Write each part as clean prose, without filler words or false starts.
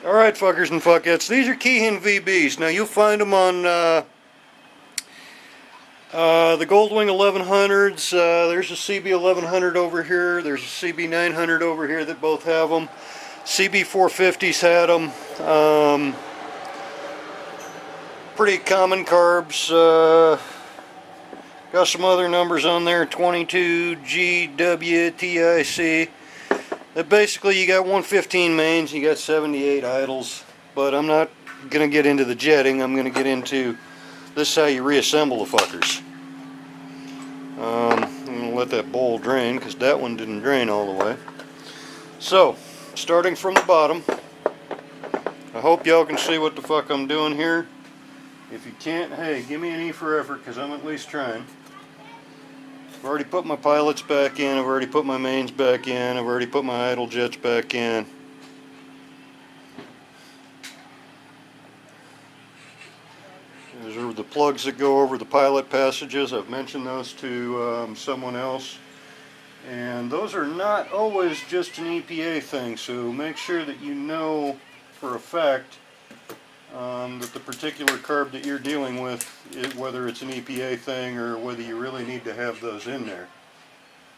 Alright, fuckers and fuckettes, these are Kehin VBs. Now you'll find them on the Goldwing 1100s. There's a CB1100 over here. There's a CB900 over here that both have them. CB450's had them. Pretty common carbs. Got some other numbers on there. 22 GW-TIC. Basically, you got 115 mains, you got 78 idles, but I'm not going to get into the jetting. I'm going to get into this is how you reassemble the fuckers. I'm going to let that bowl drain because that one didn't drain all the way. So, starting from the bottom, I hope y'all can see what the fuck I'm doing here. If you can't, hey, give me an E for effort because I'm at least trying. I've already put my pilots back in, I've already put my mains back in, I've already put my idle jets back in. Those are the plugs that go over the pilot passages. I've mentioned those to someone else. And those are not always just an EPA thing, so make sure that you know for a fact that the particular carb that you're dealing with, whether it's an EPA thing or whether you really need to have those in there.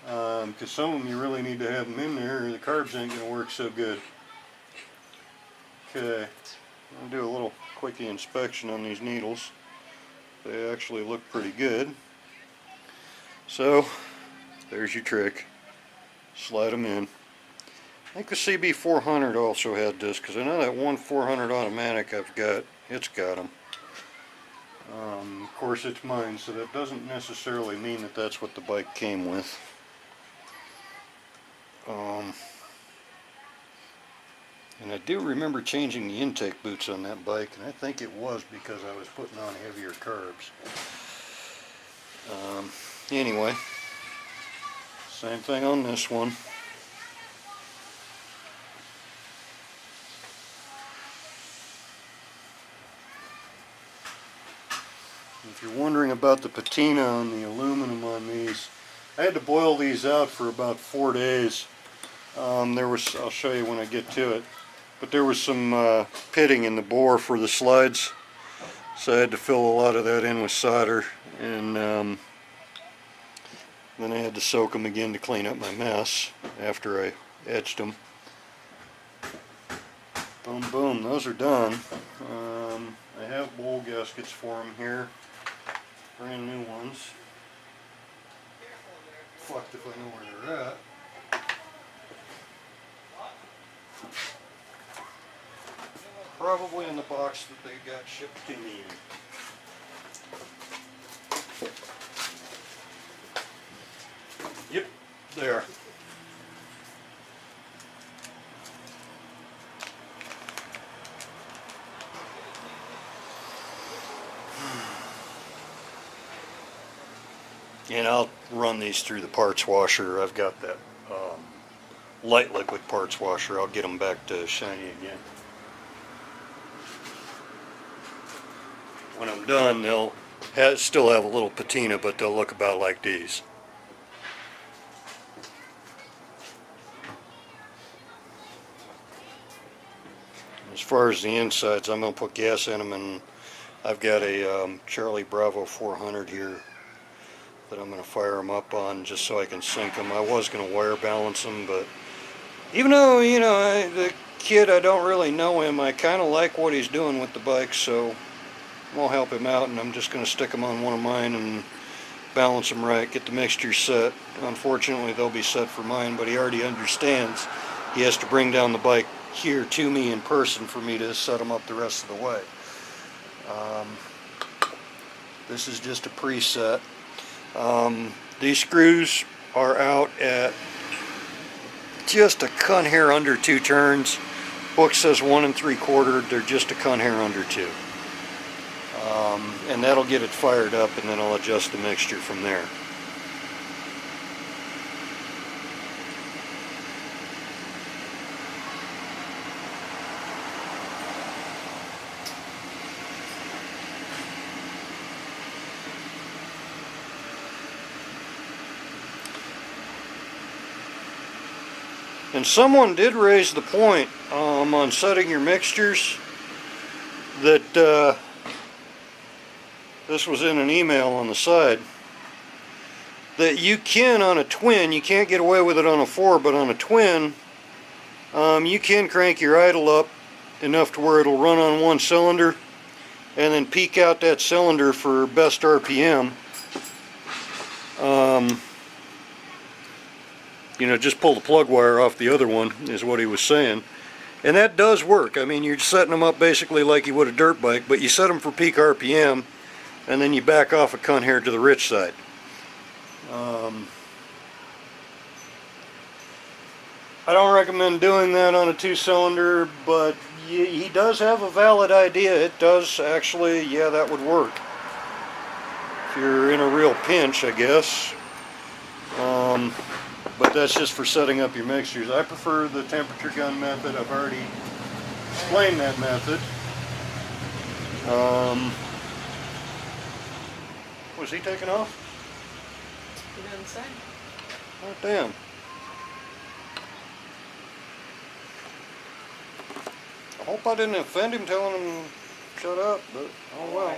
Because some of them you really need to have them in there or the carbs ain't going to work so good. Okay, I'll do a little quickie inspection on these needles. They actually look pretty good. So, there's your trick. Slide them in. I think the CB400 also had this, because I know that one 400 automatic I've got, it's got them. Of course it's mine, so that doesn't necessarily mean that that's what the bike came with. And I do remember changing the intake boots on that bike, and I think it was because I was putting on heavier carbs. Anyway, same thing on this one. If you're wondering about the patina on the aluminum on these, I had to boil these out for about 4 days. I'll show you when I get to it, but there was some pitting in the bore for the slides, so I had to fill a lot of that in with solder, and then I had to soak them again to clean up my mess after I etched them. Boom, boom, those are done. I have bowl gaskets for them here. Brand new ones. Fucked if I know where they're at. Probably in the box that they got shipped to me. Yep, there. And I'll run these through the parts washer. I've got that light liquid parts washer. I'll get them back to shiny again. When I'm done, they'll still have a little patina, but they'll look about like these. As far as the insides, I'm going to put gas in them, and I've got a Charlie Bravo 400 here that I'm going to fire them up on just so I can sync them. I was going to wire balance them, but even though, you know, the kid, I don't really know him, I kind of like what he's doing with the bike, so I'll help him out, and I'm just going to stick them on one of mine and balance them right, get the mixture set. Unfortunately, they'll be set for mine, but he already understands he has to bring down the bike here to me in person for me to set them up the rest of the way. This is just a preset. These screws are out at just a cunt hair under 2 turns. Book says 1 3/4. They're just a cunt hair under 2. And that'll get it fired up, and then I'll adjust the mixture from there. And someone did raise the point, on setting your mixtures that this was in an email on the side, that you can on a twin, you can't get away with it on a 4, but on a twin you can crank your idle up enough to where it'll run on one cylinder and then peak out that cylinder for best RPM. You know, just pull the plug wire off the other one is what he was saying. And that does work. I mean, you're setting them up basically like you would a dirt bike, but you set them for peak RPM and then you back off a cunt hair to the rich side. I don't recommend doing that on a 2-cylinder, but he does have a valid idea. It does actually, yeah, that would work. If you're in a real pinch, I guess. But that's just for setting up your mixtures. I prefer the temperature gun method. I've already explained that method. Was he taking off? He didn't say. Oh, damn. I hope I didn't offend him telling him shut up, but oh well.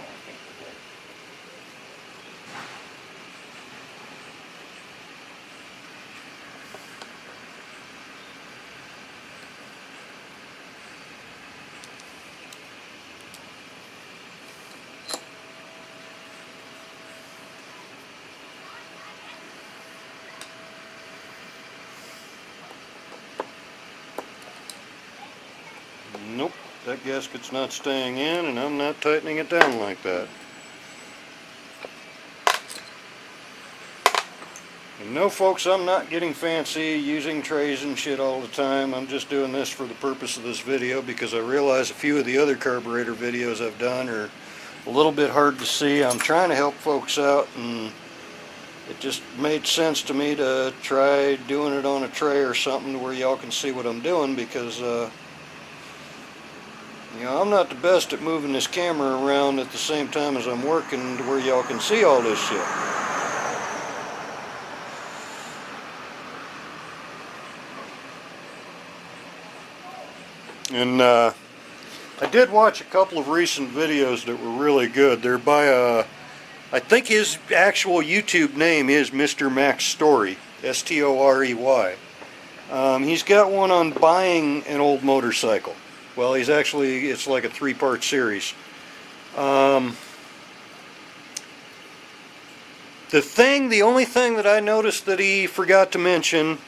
Nope, that gasket's not staying in, and I'm not tightening it down like that. And no, folks, I'm not getting fancy using trays and shit all the time. I'm just doing this for the purpose of this video because I realize a few of the other carburetor videos I've done are a little bit hard to see. I'm trying to help folks out, and it just made sense to me to try doing it on a tray or something to where y'all can see what I'm doing, because you know, I'm not the best at moving this camera around at the same time as I'm working to where y'all can see all this shit. And I did watch a couple of recent videos that were really good. They're by I think his actual YouTube name is Mr. Max Story, S-T-O-R-E-Y. He's got one on buying an old motorcycle. Well, he's actually, it's like a 3-part series. The only thing that I noticed that he forgot to mention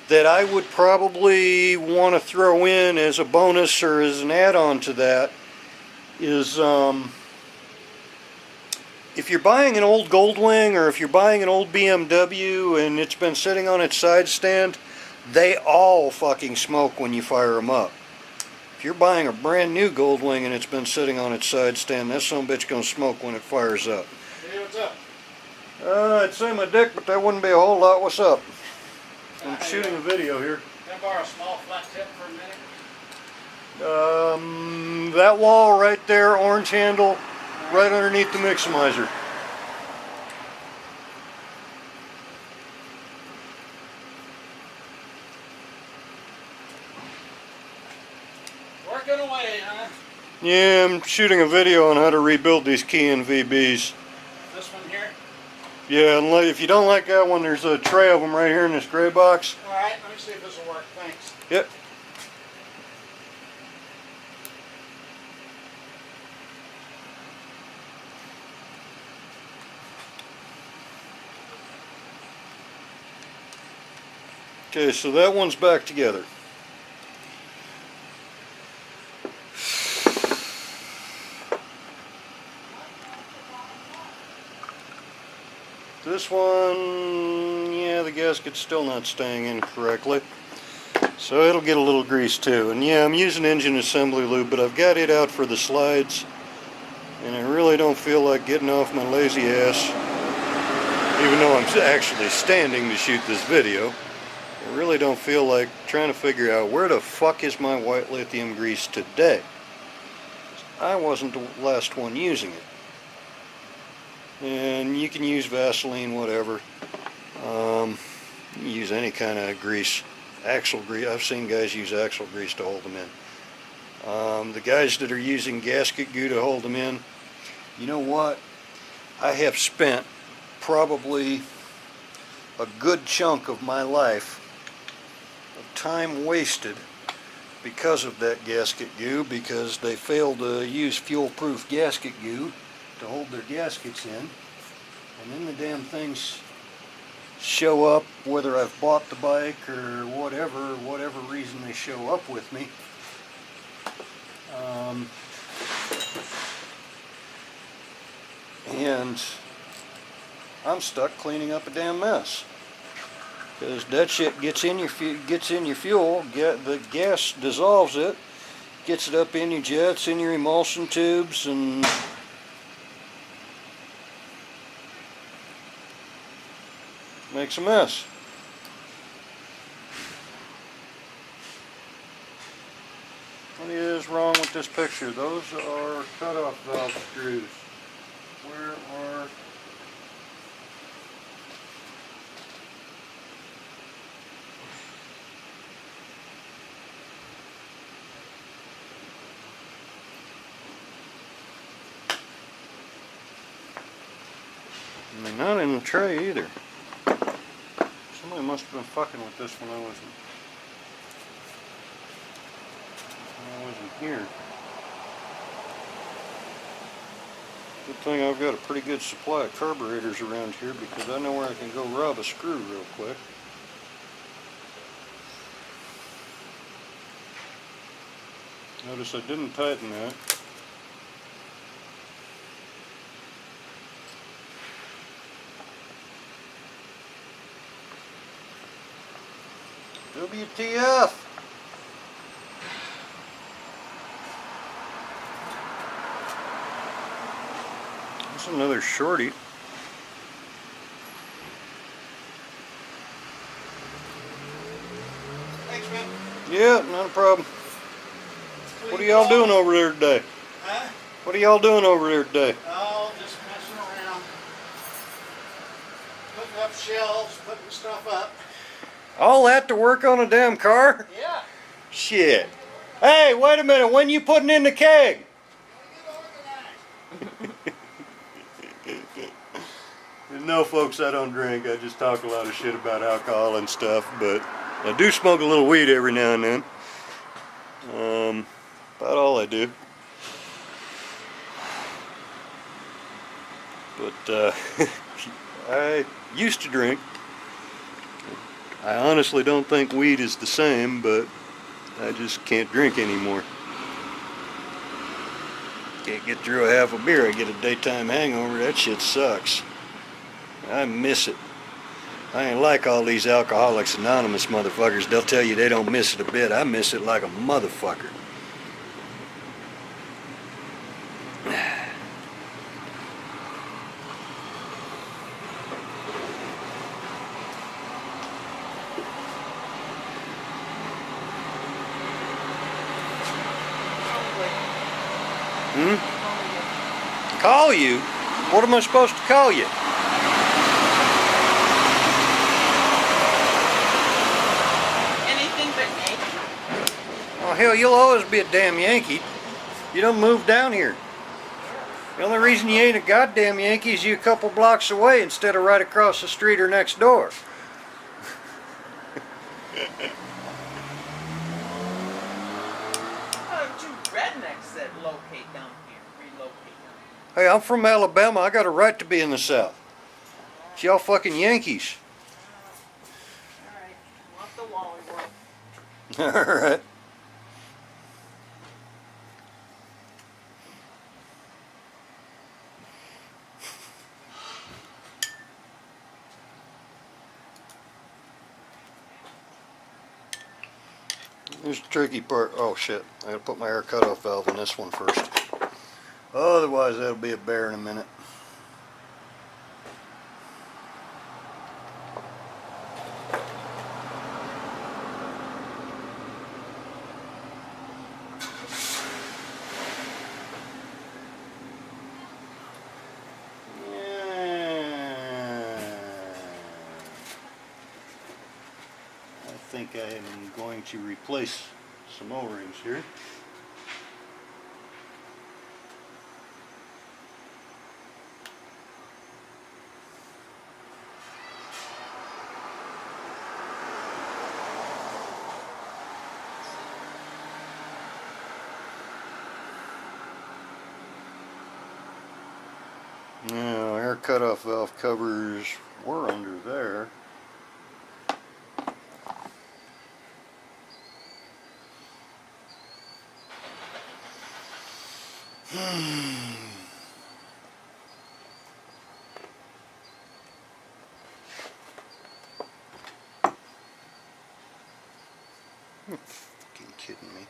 that I would probably want to throw in as a bonus or as an add-on to that is if you're buying an old Goldwing or if you're buying an old BMW and it's been sitting on its side stand, they all fucking smoke when you fire them up. If you're buying a brand new Goldwing and it's been sitting on its side stand, that son of a bitch gonna smoke when it fires up. Hey, what's up? I'd say my dick, but that wouldn't be a whole lot. What's up? I'm shooting a video here. Can I borrow a small flat tip for a minute? That wall right there, orange handle, right underneath the Miximizer. Working away, huh? Yeah, I'm shooting a video on how to rebuild these Kehin VBs. This one here? Yeah, and if you don't like that one, there's a tray of them right here in this gray box. Alright, let me see if this will work. Thanks. Yep. Okay, so that one's back together. This one, yeah, the gasket's still not staying in correctly, so it'll get a little grease too. And yeah, I'm using engine assembly lube, but I've got it out for the slides, and I really don't feel like getting off my lazy ass, even though I'm actually standing to shoot this video. I really don't feel like trying to figure out where the fuck is my white lithium grease today. I wasn't the last one using it. And you can use Vaseline, whatever. You can use any kind of grease. axle grease. I've seen guys use axle grease to hold them in. The guys that are using gasket goo to hold them in, you know what? I have spent probably a good chunk of my life of time wasted because of that gasket goo, because they failed to use fuel-proof gasket goo to hold their gaskets in, and then the damn things show up, whether I've bought the bike or whatever reason they show up with me. And I'm stuck cleaning up a damn mess, because that shit gets in your fuel, the gas dissolves it, gets it up in your jets, in your emulsion tubes, and makes a mess. What is wrong with this picture? Those are cutoff valve screws. Where are... they're not in the tray either. Somebody must have been fucking with this when I wasn't here. Good thing I've got a pretty good supply of carburetors around here, because I know where I can go rob a screw real quick. Notice I didn't tighten that. WTF! That's another shorty. Thanks, man. Yeah, not a problem. What are y'all doing over there today? Huh? What are y'all doing over there today? Oh, just messing around. Putting up shelves, putting stuff up. All that to work on a damn car? Yeah. Shit. Hey, wait a minute. When you putting in the keg? No, folks, I don't drink. I just talk a lot of shit about alcohol and stuff, but I do smoke a little weed every now and then. About all I do. But I used to drink. I honestly don't think weed is the same, but I just can't drink anymore. Can't get through a half a beer, I get a daytime hangover. That shit sucks. I miss it. I ain't like all these Alcoholics Anonymous motherfuckers. They'll tell you they don't miss it a bit. I miss it like a motherfucker. Call you? What am I supposed to call you? Anything but Yankee. Oh hell, you'll always be a damn Yankee. You don't move down here. The only reason you ain't a goddamn Yankee is you a couple blocks away instead of right across the street or next door. Two rednecks that locate down here, relocate down Hey, I'm from Alabama. I got a right to be in the South. It's y'all fucking Yankees. here. Alright, want the Wally World. Alright. Here's the tricky part. Oh shit, I gotta put my air cutoff valve in this one first. Otherwise that'll be a bear in a minute. I think think I am going to replace some O-rings here. Now, air cutoff valve covers were under there. You're fucking kidding me.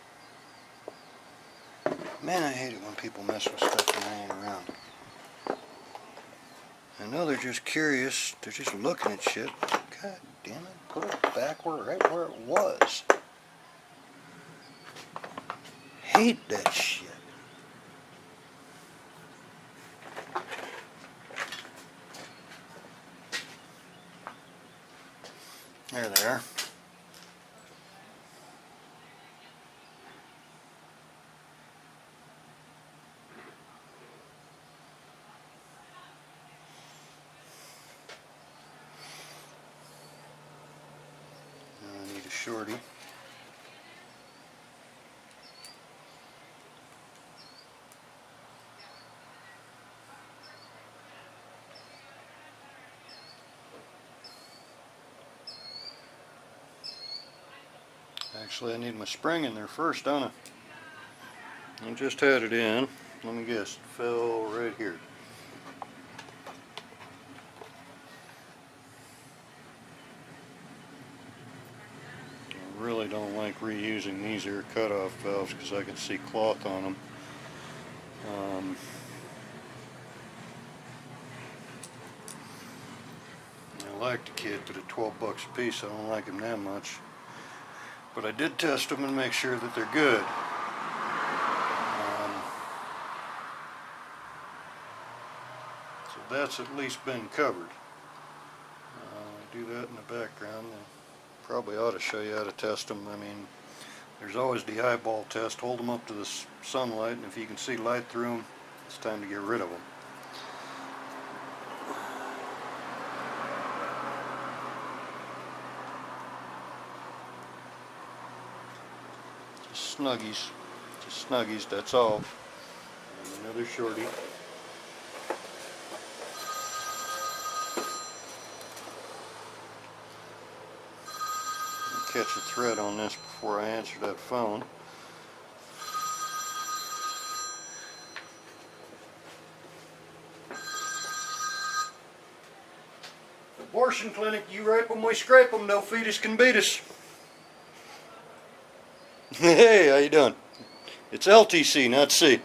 Man, I hate it when people mess with stuff laying around. I know they're just curious, they're just looking at shit. God damn it, put it back right where it was. Hate that shit. There they are. I need a shorty. Actually, I need my spring in there first, don't I? I just had it in. Let me guess, it fell right here. I really don't like reusing these air cutoff valves because I can see cloth on them. I like the kit, but at 12 bucks a piece, I don't like them that much. But I did test them and make sure that they're good. So that's at least been covered. Do that in the background. I probably ought to show you how to test them. I mean, there's always the eyeball test. Hold them up to the sunlight, and if you can see light through them, it's time to get rid of them. Just snuggies, that's all. And another shorty. Catch a thread on this before I answer that phone. Abortion clinic, you rape them, we scrape them, no fetus can beat us. Hey, how you doing? It's LTC, not C,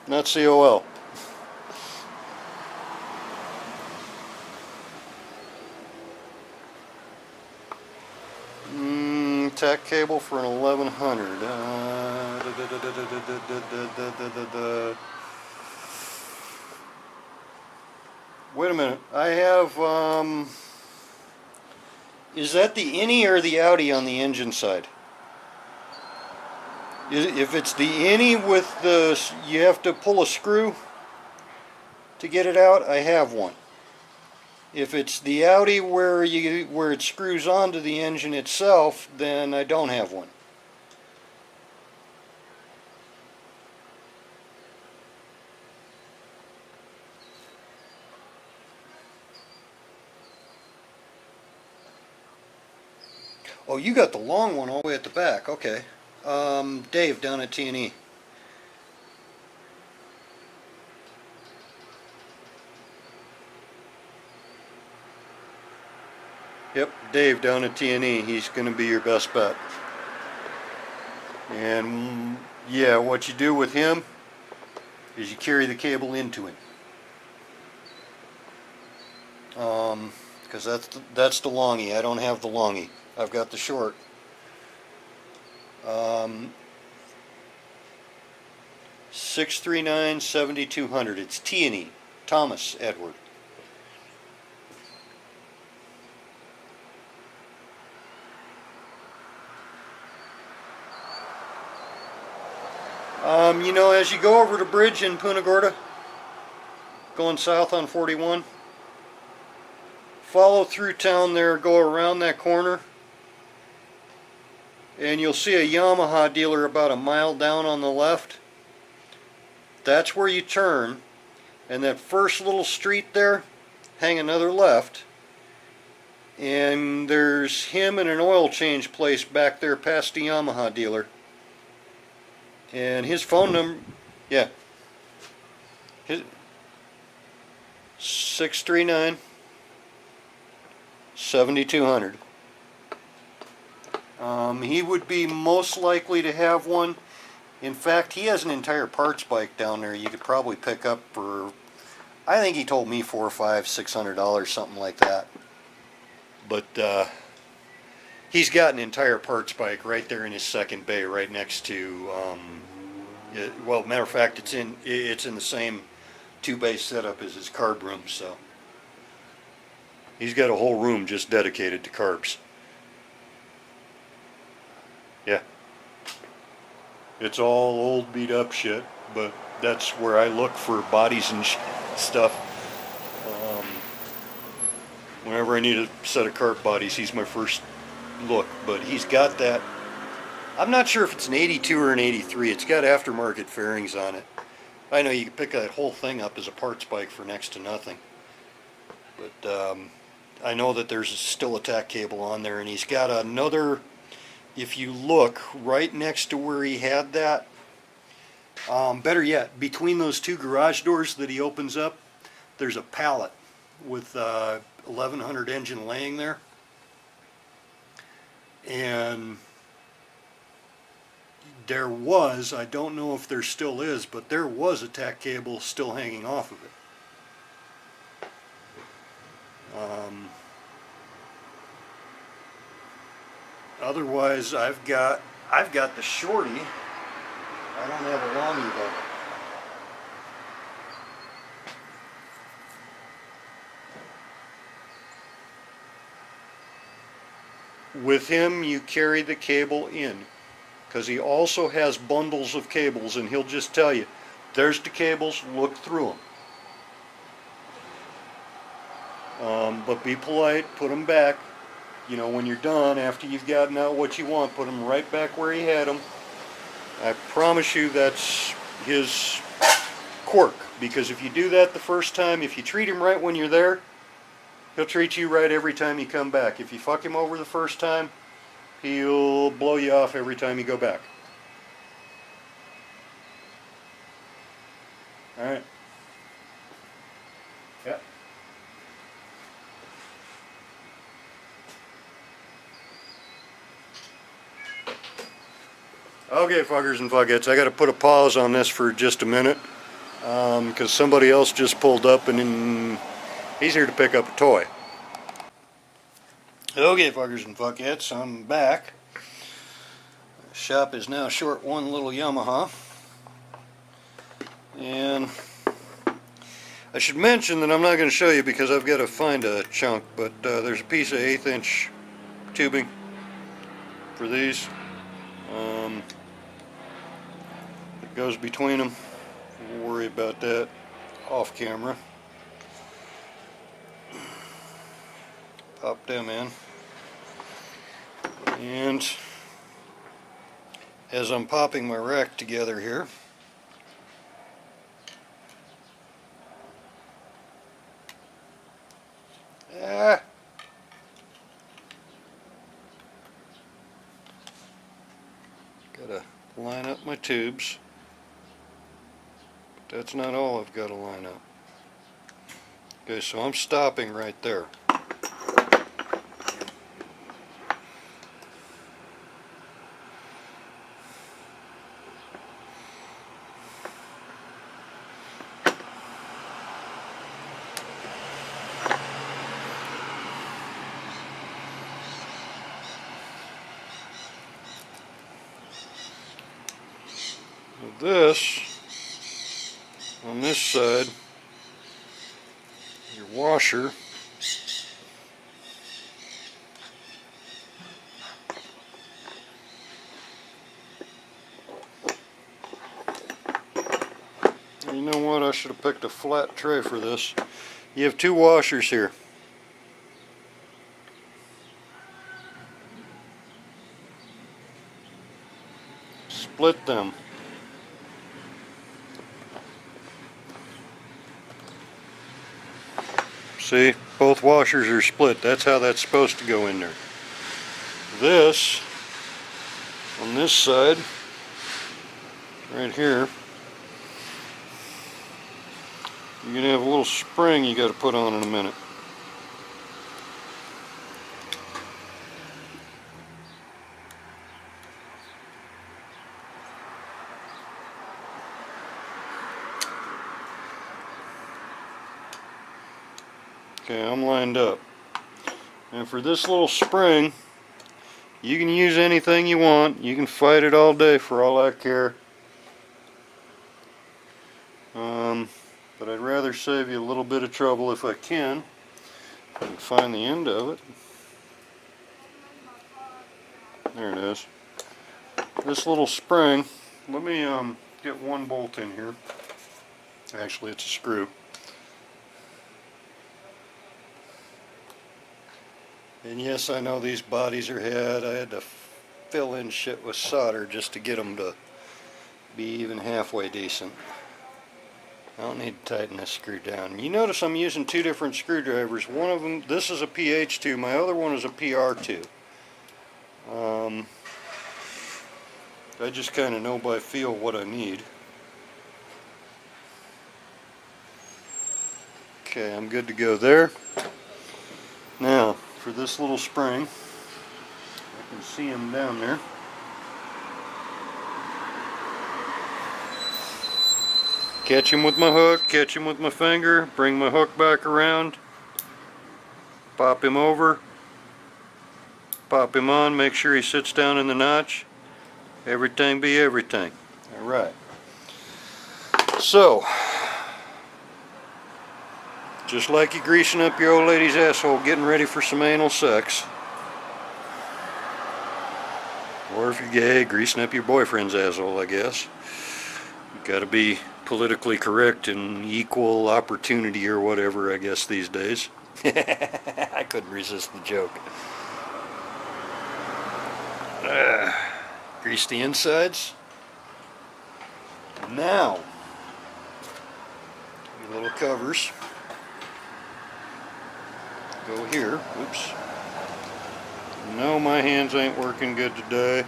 not COL. Tack cable for an 1100. Wait a minute. I have. Is that the innie or the outie on the engine side? If it's the innie with the, you have to pull a screw to get it out. I have one. If it's the outie where it screws onto the engine itself, then I don't have one. Oh, you got the long one all the way at the back. Okay. Dave down at T&E. Yep, Dave down at T&E, he's going to be your best bet. And yeah, what you do with him is you carry the cable into him. Because that's the longie. I don't have the longie. I've got the short. 639 7200. It's T&E. Thomas Edward. You know, as you go over the bridge in Punta Gorda, going south on 41, follow through town there, go around that corner, and you'll see a Yamaha dealer about a mile down on the left. That's where you turn, and that first little street there, hang another left, and there's him and an oil change place back there past the Yamaha dealer. And his phone number, yeah, his 639-7200. He would be most likely to have one. In fact, he has an entire parts bike down there you could probably pick up for, I think he told me $400, $500, $600, something like that. But he's got an entire parts bike right there in his second bay, right next to. Well, matter of fact, it's in the same 2-bay setup as his carb room. So he's got a whole room just dedicated to carbs. Yeah. It's all old beat up shit, but that's where I look for bodies and stuff. Whenever I need a set of carb bodies, he's my first look. But he's got that, I'm not sure if it's an 82 or an 83. It's got aftermarket fairings on it. I know you can pick that whole thing up as a parts bike for next to nothing. But I know that there's still a tack cable on there, and he's got another. If you look right next to where he had that, better yet, between those two garage doors that he opens up, there's a pallet with 1100 engine laying there. And there was, I don't know if there still is, but there was a tack cable still hanging off of it. Otherwise, I've got the shorty. I don't have a longie though. With him, you carry the cable in, because he also has bundles of cables, and he'll just tell you, there's the cables, look through them. But be polite, put them back. You know, when you're done, after you've gotten out what you want, put them right back where he had them. I promise you that's his quirk, because if you do that the first time, if you treat him right when you're there, he'll treat you right every time you come back. If you fuck him over the first time, he'll blow you off every time you go back. Alright. Yep. Okay, fuckers and fuckheads, I gotta put a pause on this for just a minute, because somebody else just pulled up and he's here to pick up a toy. Okay, fuckers and fuckheads, I'm back. The shop is now short one little Yamaha. And I should mention that I'm not going to show you because I've got to find a chunk, but there's a piece of 1/8 inch tubing for these. It goes between them. We'll worry about that off camera. Pop them in. And as I'm popping my rack together here, gotta line up my tubes. But that's not all I've got to line up. Okay, so I'm stopping right there. This, on this side, your washer, You know what? I should have picked a flat tray for this. You have two washers here. Split them. See, both washers are split. That's how that's supposed to go in there. This, on this side, right here, you're going to have a little spring you got to put on in a minute. Okay, I'm lined up. And for this little spring, you can use anything you want. You can fight it all day for all I care. But I'd rather save you a little bit of trouble if I can. If I can find the end of it. There it is. This little spring, let me get one bolt in here. Actually, it's a screw. And yes, I know these bodies are had. I had to fill in shit with solder just to get them to be even halfway decent. I don't need to tighten this screw down. You notice I'm using two different screwdrivers. One of them, this is a PH2, my other one is a PR2. I just kind of know by feel what I need. Okay, I'm good to go there. Now, for this little spring, I can see them down there. Catch him with my hook, catch him with my finger, bring my hook back around, pop him over, pop him on, make sure he sits down in the notch. Everything be everything. Alright. So, just like you greasing up your old lady's asshole getting ready for some anal sex, or if you're gay, greasing up your boyfriend's asshole, I guess. You gotta be politically correct and equal opportunity or whatever, I guess, these days. I couldn't resist the joke. Grease the insides. Now, your little covers go here. Oops. No, my hands ain't working good today.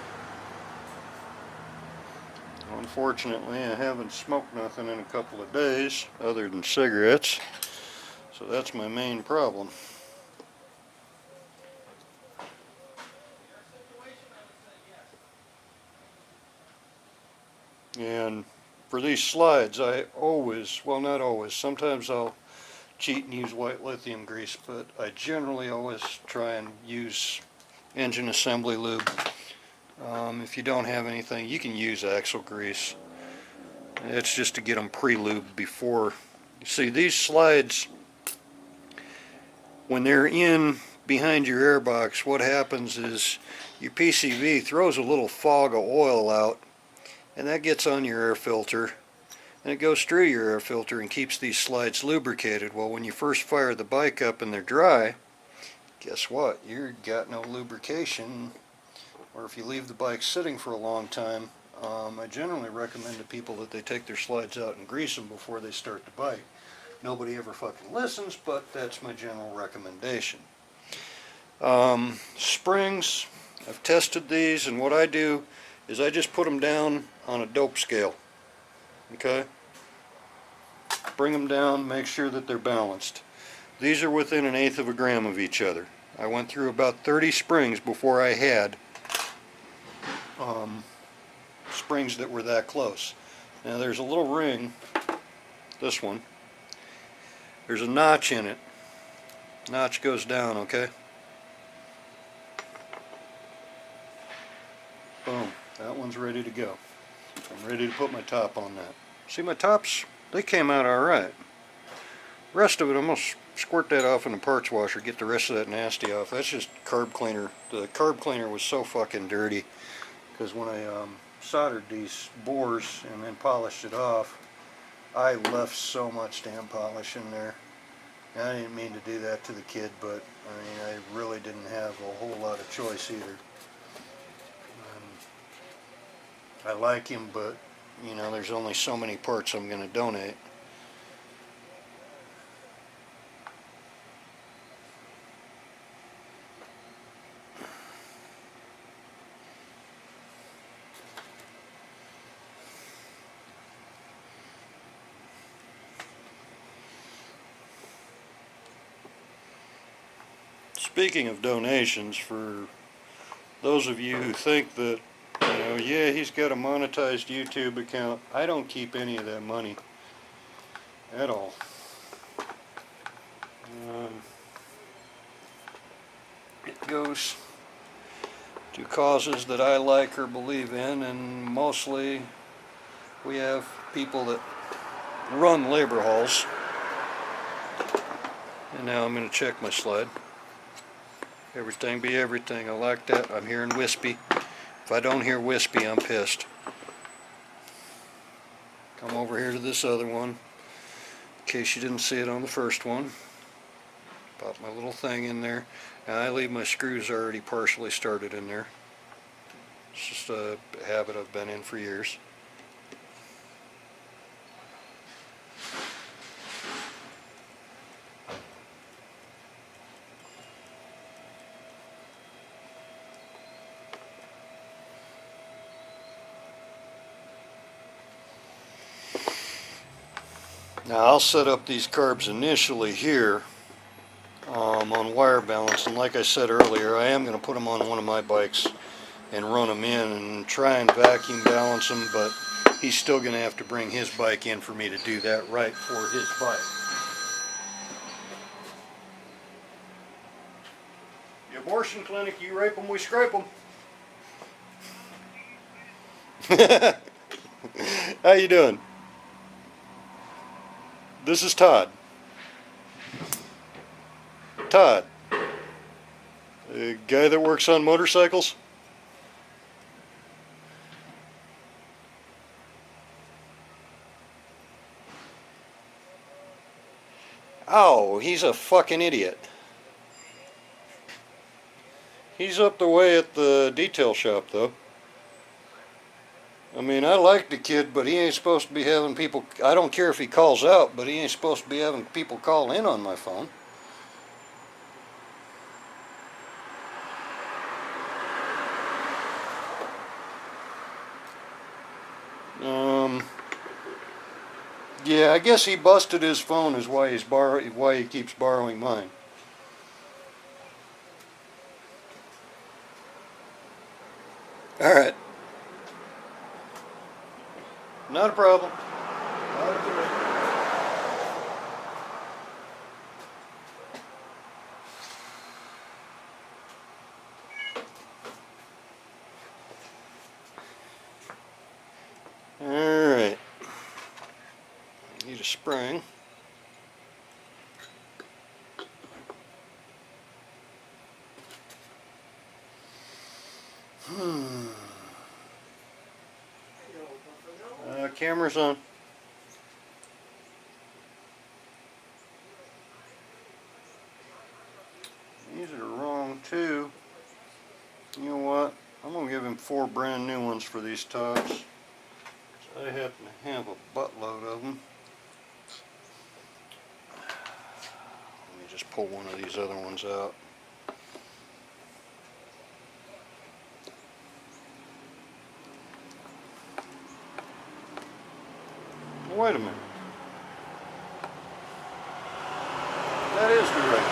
Unfortunately, I haven't smoked nothing in a couple of days other than cigarettes, so that's my main problem. And for these slides, I always, well, not always, sometimes I'll cheat and use white lithium grease, but I generally always try and use engine assembly lube. If you don't have anything, you can use axle grease. It's just to get them pre-lubed before. See, these slides, when they're in behind your airbox, what happens is your PCV throws a little fog of oil out, and that gets on your air filter, and it goes through your air filter and keeps these slides lubricated. Well, when you first fire the bike up and they're dry, guess what? You've got no lubrication. Or if you leave the bike sitting for a long time, I generally recommend to people that they take their slides out and grease them before they start the bike. Nobody ever fucking listens, but that's my general recommendation. Springs, I've tested these, and what I do is I just put them down on a dope scale. Okay? Bring them down, make sure that they're balanced. These are within 1/8 of a gram of each other. I went through about 30 springs before I had springs that were that close. Now there's a little ring, this one, there's a notch in it. Notch goes down, okay? Boom, that one's ready to go. I'm ready to put my top on that. See, my tops, they came out alright. The rest of it, I'm going to squirt that off in the parts washer, get the rest of that nasty off. That's just carb cleaner. The carb cleaner was so fucking dirty because when I soldered these bores and then polished it off, I left so much damn polish in there. I didn't mean to do that to the kid, but I mean, I really didn't have a whole lot of choice either. I like him, but you know, there's only so many parts I'm going to donate. Speaking of donations, for those of you who think that, you know, yeah, he's got a monetized YouTube account, I don't keep any of that money at all. It goes to causes that I like or believe in, and mostly we have people that run labor halls. And now I'm going to check my slide. Everything be everything. I like that. I'm hearing wispy. If I don't hear wispy, I'm pissed. Come over here to this other one, in case you didn't see it on the first one. Pop my little thing in there. Now I leave my screws already partially started in there. It's just a habit I've been in for years. Now I'll set up these carbs initially here on wire balance, and like I said earlier, I am going to put them on one of my bikes and run them in and try and vacuum balance them, but he's still going to have to bring his bike in for me to do that right for his bike. The abortion clinic, you rape them, we scrape them. How you doing? This is Todd. Todd, the guy that works on motorcycles. Oh, he's a fucking idiot. He's up the way at the detail shop, though. I mean, I like the kid, but he ain't supposed to be having people... I don't care if he calls out, but he ain't supposed to be having people call in on my phone. Yeah, I guess he busted his phone is why he keeps borrowing mine. All right. Not a problem. Not a problem. All right. Need a spring. Camera's on. These are wrong too. You know what? I'm gonna give him 4 brand new ones for these tops. I happen to have a buttload of them. Let me just pull one of these other ones out. Wait a minute. That is the right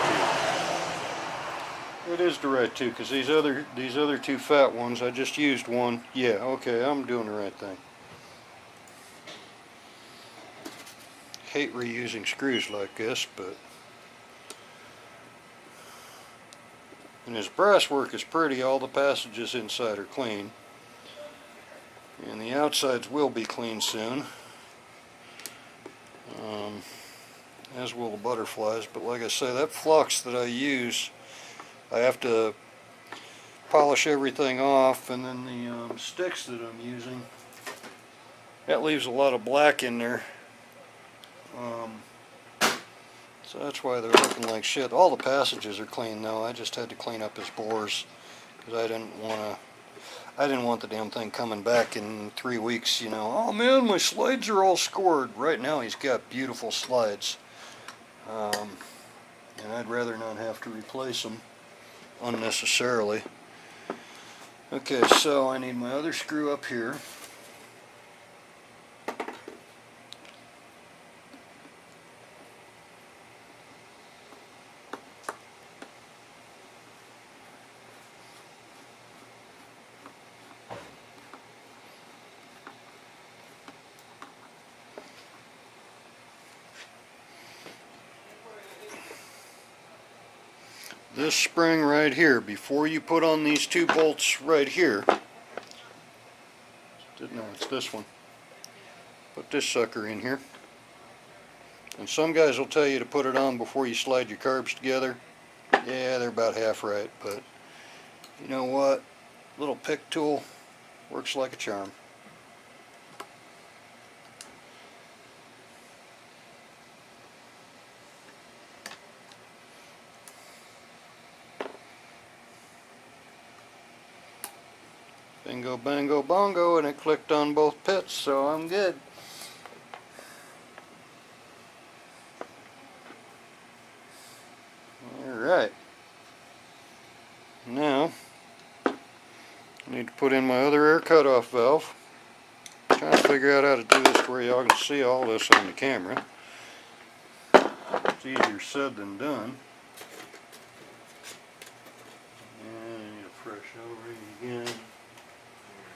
tube. It is the right tube, because these other 2 fat ones, I just used one. Yeah, okay, I'm doing the right thing. Hate reusing screws like this, but... And his brass work is pretty. All the passages inside are clean. And the outsides will be clean soon. As will the butterflies, but like I say, that flux that I use, I have to polish everything off, and then the sticks that I'm using, that leaves a lot of black in there. So that's why they're looking like shit. All the passages are clean though. I just had to clean up his bores because I didn't want the damn thing coming back in 3 weeks, you know. Oh man, my slides are all scored. Right now he's got beautiful slides. And I'd rather not have to replace them unnecessarily. Okay, so I need my other screw up here. This spring right here, before you put on these 2 bolts right here, no, it's this one. Put this sucker in here. And some guys will tell you to put it on before you slide your carbs together. Yeah, they're about half right, but you know what? Little pick tool works like a charm. Bingo, bango, bongo, and it clicked on both pits, so I'm good. Alright. Now, I need to put in my other air cutoff valve. I'm trying to figure out how to do this where y'all can see all this on the camera. It's easier said than done. And I need a fresh O-ring again.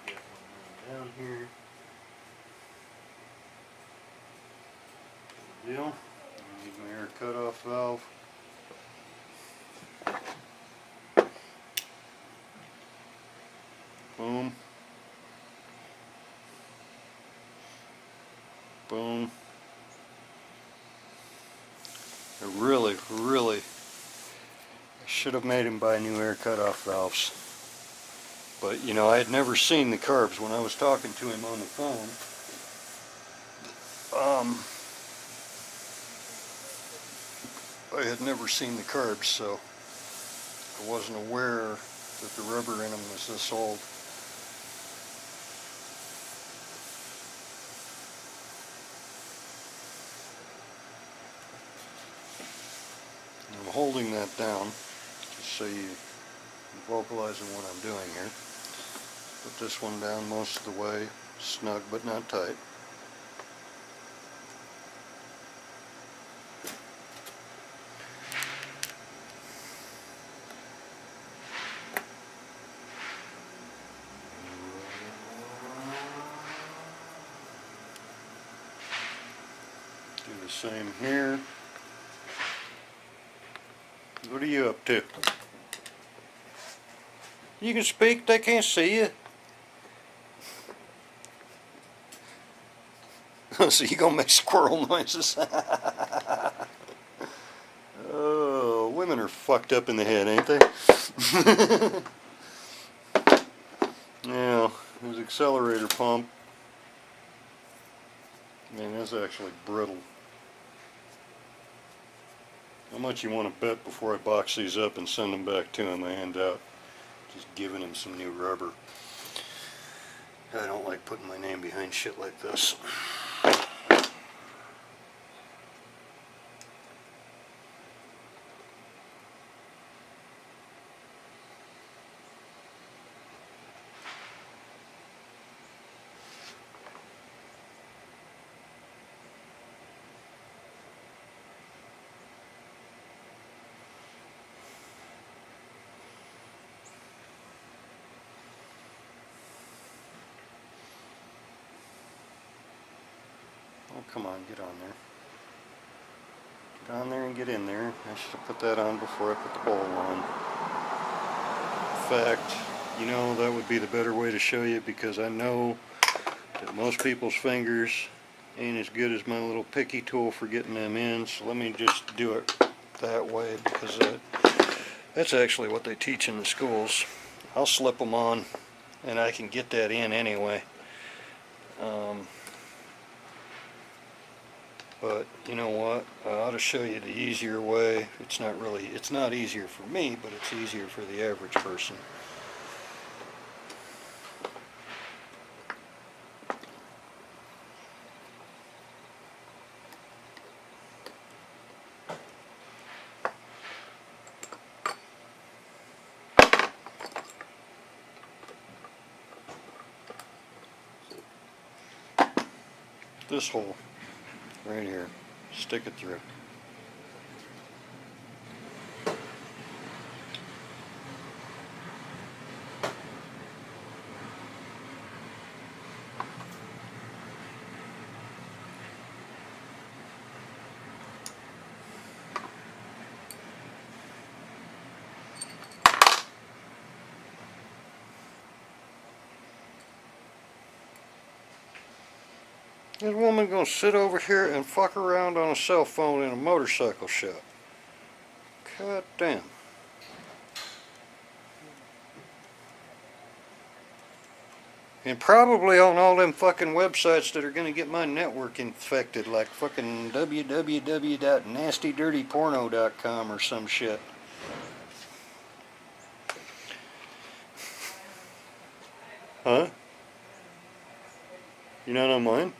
Get one down here. Good deal. I need my air cutoff valve. Boom. Boom. I should have made him buy new air cutoff valves. But, you know, I had never seen the carbs when I was talking to him on the phone. I had never seen the carbs, so I wasn't aware that the rubber in them was this old. I'm holding that down just so you vocalizing what I'm doing here. Put this one down most of the way, snug but not tight. Do the same here. What are you up to? You can speak, they can't see you. So you gonna make squirrel noises? Oh, women are fucked up in the head, ain't they? Yeah, his accelerator pump. Man, that's actually brittle. How much you want to bet before I box these up and send them back to him? I hand out just giving him some new rubber. I don't like putting my name behind shit like this. Oh, come on, get on there. Get on there and get in there. I should have put that on before I put the bowl on. In fact, you know, that would be the better way to show you, because I know that most people's fingers ain't as good as my little picky tool for getting them in, so let me just do it that way, because that's actually what they teach in the schools. I'll slip them on and I can get that in anyway. But you know what? I ought to show you the easier way. It's not easier for me, but it's easier for the average person. This hole right here, stick it through. This woman gonna sit over here and fuck around on a cell phone in a motorcycle shop. God damn. And probably on all them fucking websites that are gonna get my network infected, like fucking www.nastydirtyporno.com or some shit. Huh? You not on mine?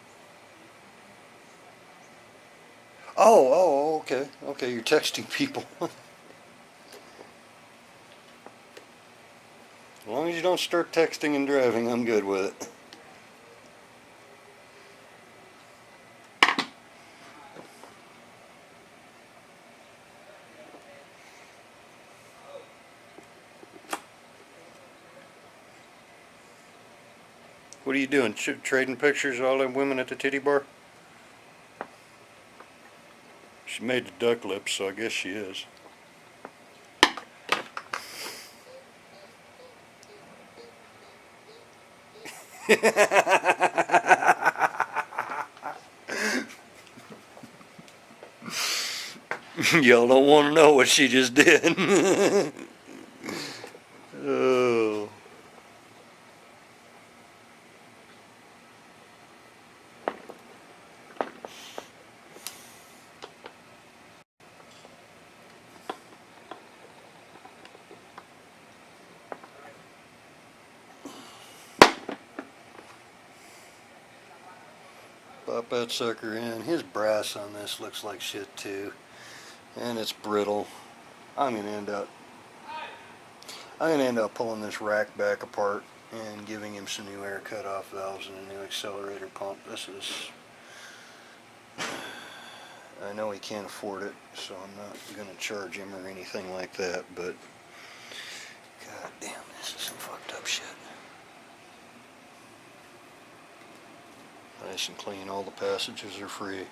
Oh, okay. Okay, you're texting people. As long as you don't start texting and driving, I'm good with it. What are you doing? Trading pictures of all them women at the titty bar? She made the duck lips, so I guess she is. Y'all don't want to know what she just did. Oh. Pop that sucker in. His brass on this looks like shit too. And it's brittle. I'm gonna end up pulling this rack back apart and giving him some new air cutoff valves and a new accelerator pump. I know he can't afford it, so I'm not gonna charge him or anything like that, but god damn, this is some fucked up shit. Nice and clean, all the passages are free.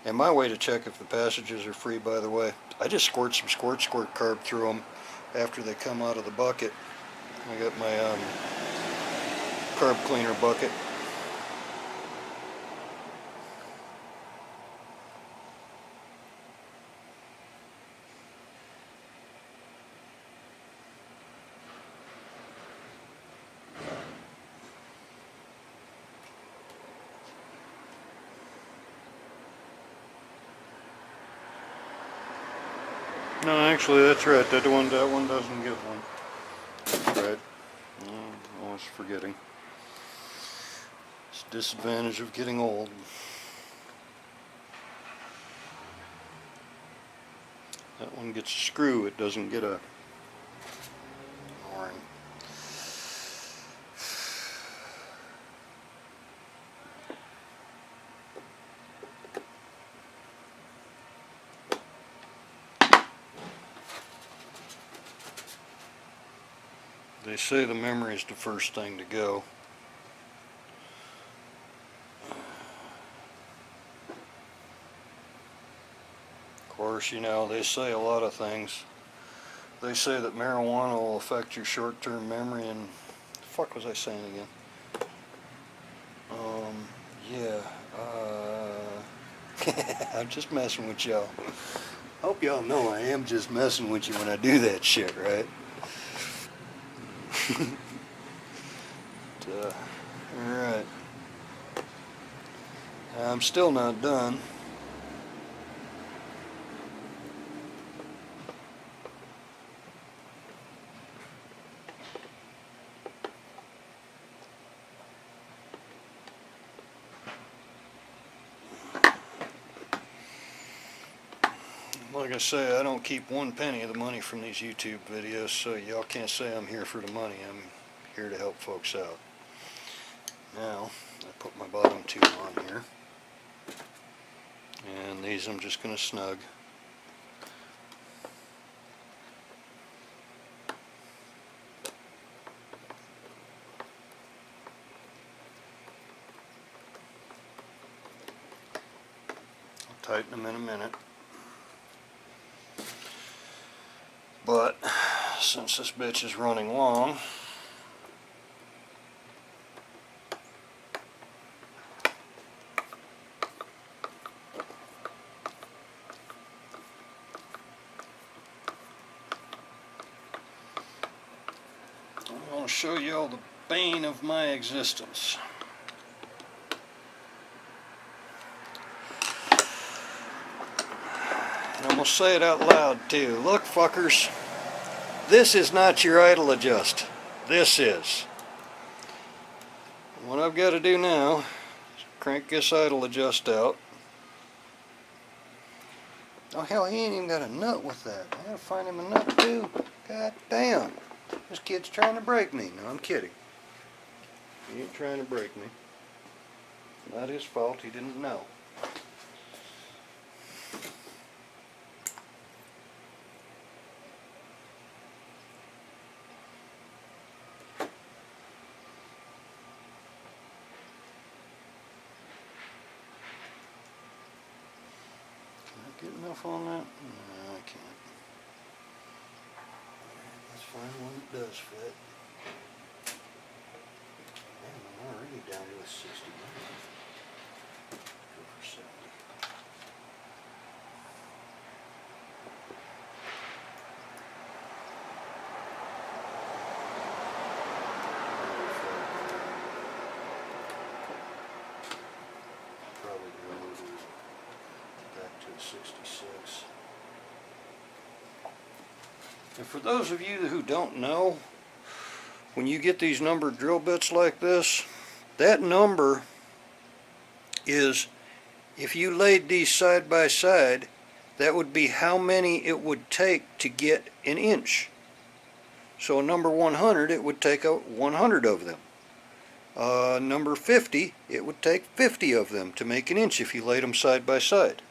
And my way to check if the passages are free, by the way, I just squirt some squirt carb through them after they come out of the bucket. I got my carb cleaner bucket. No, actually, that's right. That one doesn't get one. That's right. I was forgetting. It's a disadvantage of getting old. That one gets a screw. It doesn't get a o-ring. They say the memory is the first thing to go. Of course, you know, they say a lot of things. They say that marijuana will affect your short-term memory and... What the fuck was I saying again? Yeah, I'm just messing with y'all. Hope y'all know I am just messing with you when I do that shit, right? Alright. I'm still not done. Like I say, I don't keep one penny of the money from these YouTube videos, so y'all can't say I'm here for the money. I'm here to help folks out. Now, I put my bottom two on here. And these I'm just going to snug. I'll tighten them in a minute. But since this bitch is running long, I'm going to show you all the bane of my existence. And I'm going to say it out loud too. Look, fuckers, this is not your idle adjust. This is. What I've got to do now is crank this idle adjust out. Oh hell, he ain't even got a nut with that. I gotta find him a nut too. God damn. This kid's trying to break me. No, I'm kidding. He ain't trying to break me. Not his fault, he didn't know. Get enough on that? No, I can't. Let's find one that does fit. Man, I'm already down to a 60. Go for 70. Probably go back to a 66. And for those of you who don't know, when you get these numbered drill bits like this, that number is, if you laid these side by side, that would be how many it would take to get an inch. So a number 100, it would take 100 of them. Number 50, it would take 50 of them to make an inch if you laid them side by side.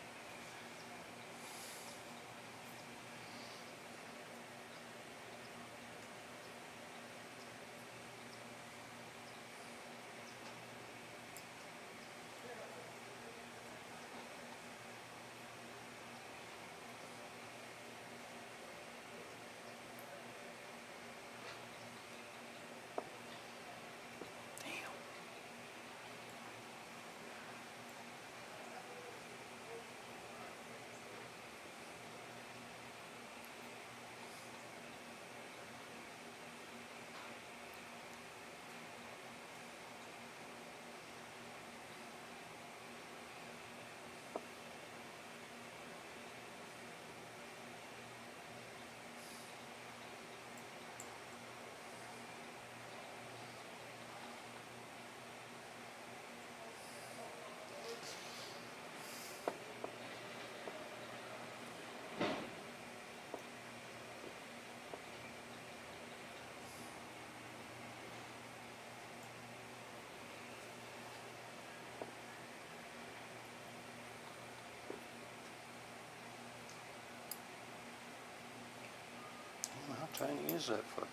How tiny is that fucker?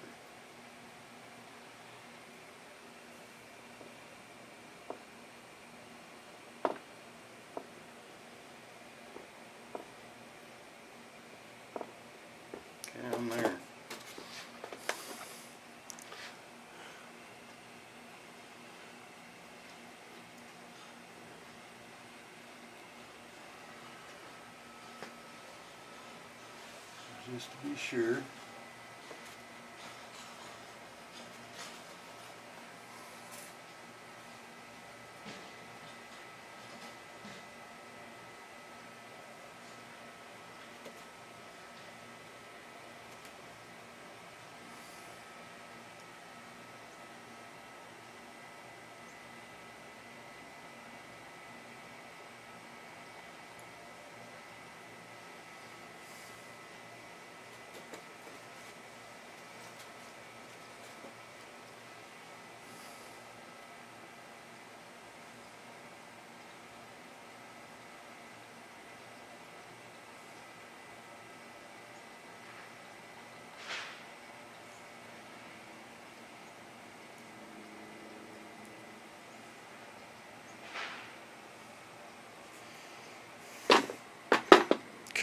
Okay, I'm there. Just to be sure.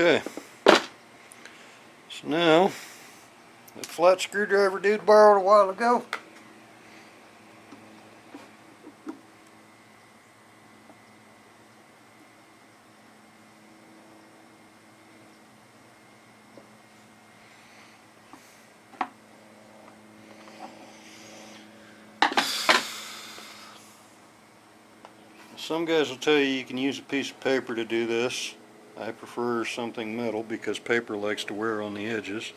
Okay. So now, the flat screwdriver dude borrowed a while ago. Some guys will tell you can use a piece of paper to do this. I prefer something metal because paper likes to wear on the edges.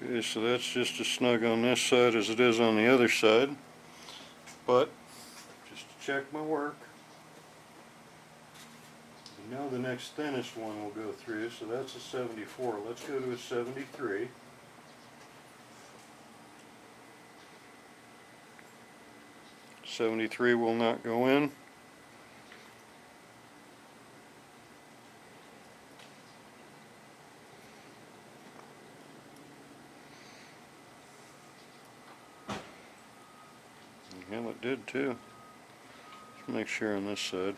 Okay, so that's just as snug on this side as it is on the other side. But, just to check my work, you know the next thinnest one will go through, so that's a 74. Let's go to a 73. '73 will not go in. Well, it did too. Let's make sure on this side.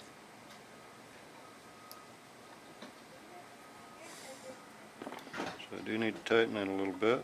So I do need to tighten that a little bit.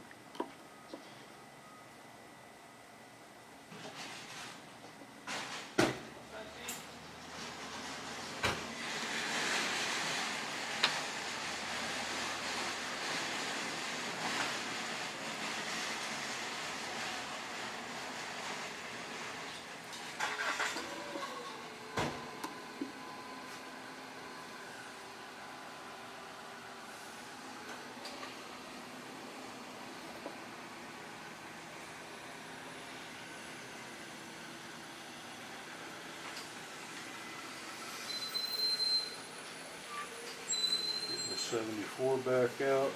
Get the 74 back out.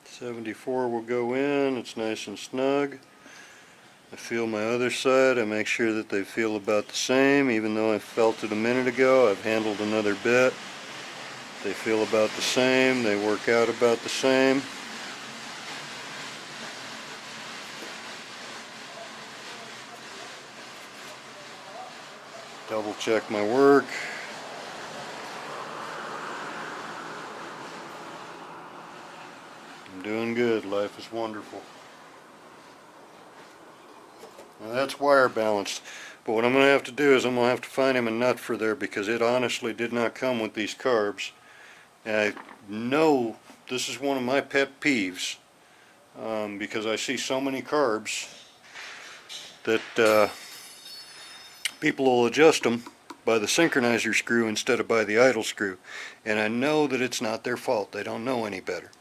'74 will go in. It's nice and snug. I feel my other side. I make sure that they feel about the same. Even though I felt it a minute ago, I've handled another bit. They feel about the same. They work out about the same. Double check my work. I'm doing good. Life is wonderful. Now that's wire balanced. But what I'm going to have to do is I'm going to have to find him a nut for there because it honestly did not come with these carbs. And I know this is one of my pet peeves because I see so many carbs that people will adjust them by the synchronizer screw instead of by the idle screw. And I know that it's not their fault. They don't know any better.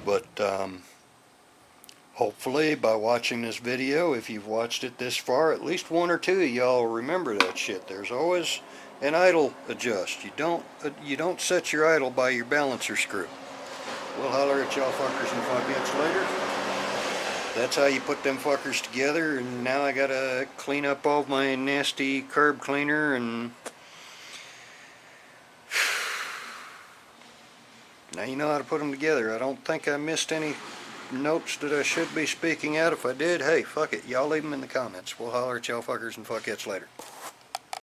But hopefully by watching this video, if you've watched it this far, at least one or two of y'all remember that shit. There's always an idle adjust. You don't set your idle by your balancer screw. We'll holler at y'all fuckers in 5 minutes later. That's how you put them fuckers together, and now I gotta clean up all my nasty carb cleaner and now you know how to put them together. I don't think I missed any notes that I should be speaking out. If I did, hey, fuck it. Y'all leave them in the comments. We'll holler at y'all fuckers and fuckheads later.